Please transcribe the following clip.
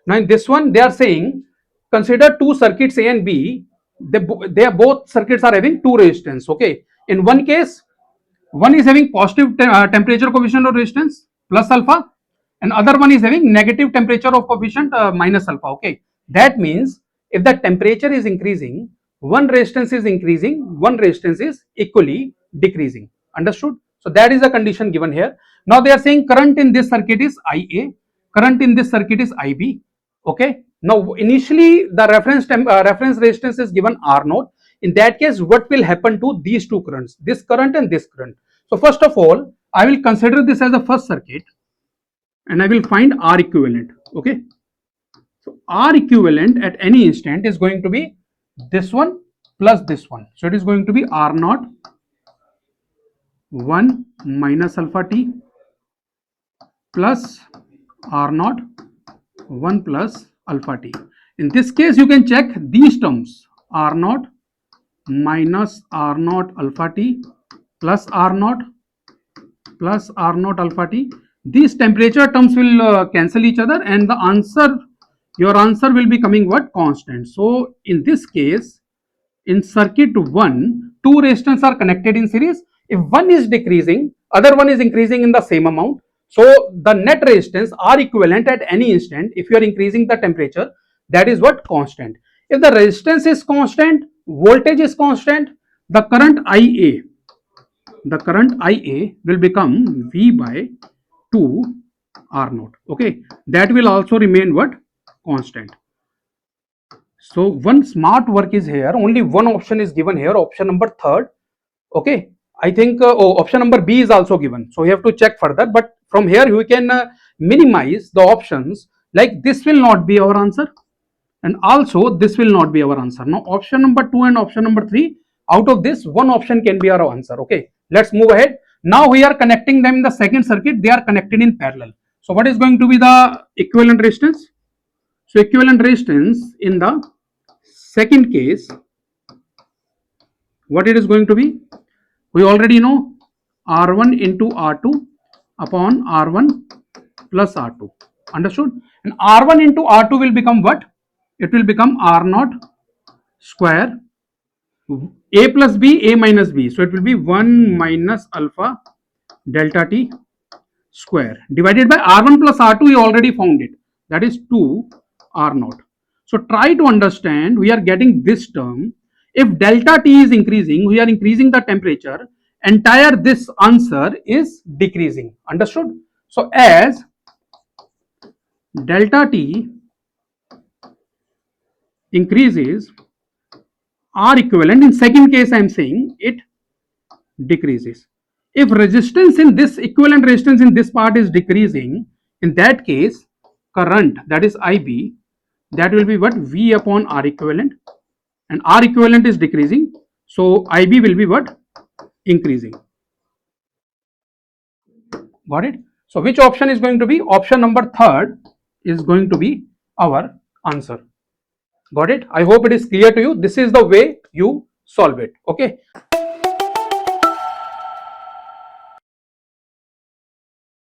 Now in this one they are saying consider two circuits A and B. They are both circuits are having two resistance. Okay, in one case one is having positive temperature coefficient of resistance plus alpha, and other one is having negative temperature of coefficient minus alpha. Okay, that means if the temperature is increasing, one resistance is increasing, one resistance is equally decreasing. Understood? So that is the condition given here. Now they are saying current in this circuit is IA, current in this circuit is IB. Okay, now initially the reference resistance is given R0. In that case, what will happen to these two currents, this current and this current? So first of all, I will consider this as a first circuit and I will find R equivalent. Okay, so R equivalent at any instant is going to be this one plus this one. So it is going to be R0 1 minus alpha t plus R0 1 plus alpha t. In this case, you can check these terms R0 minus R0 alpha t plus R0 plus R0 alpha t. These temperature terms will cancel each other and the answer, your answer will be coming what? Constant. So in this case, in circuit 1, two resistors are connected in series. If one is decreasing, other one is increasing in the same amount. So the net resistance R equivalent at any instant, if you are increasing the temperature, that is what? Constant. If the resistance is constant, voltage is constant, the current IA will become V by 2 R0. Okay, that will also remain what? Constant. So one smart work is here. Only one option is given here, option number 3rd. Okay, I think option number B is also given. So you have to check further. But from here we can minimize the options. Like this will not be our answer, and also this will not be our answer. Now option number 2 and option number 3. Out of this, one option can be our answer. Okay, let's move ahead. Now we are connecting them in the second circuit. They are connected in parallel. So what is going to be the equivalent resistance? So equivalent resistance in the second case, what it is going to be? We already know R1 into R2 upon R1 plus R2. Understood? And R1 into R2 will become what? It will become R0 square A plus B, A minus B. So it will be 1 minus alpha delta T square divided by R1 plus R2. You already found it. That is 2 R0. So try to understand, we are getting this term. If delta T is increasing, we are increasing the temperature. Entire this answer is decreasing. Understood? So as delta T increases, R equivalent, in second case I am saying it decreases. If resistance in this, equivalent resistance in this part is decreasing, in that case current, that is IB, that will be what? V upon R equivalent, and R equivalent is decreasing, so IB will be what? Increasing. Got it? So which option is going to be? Option number 3rd is going to be our answer. Got it? I hope it is clear to you. This is the way you solve it. Okay.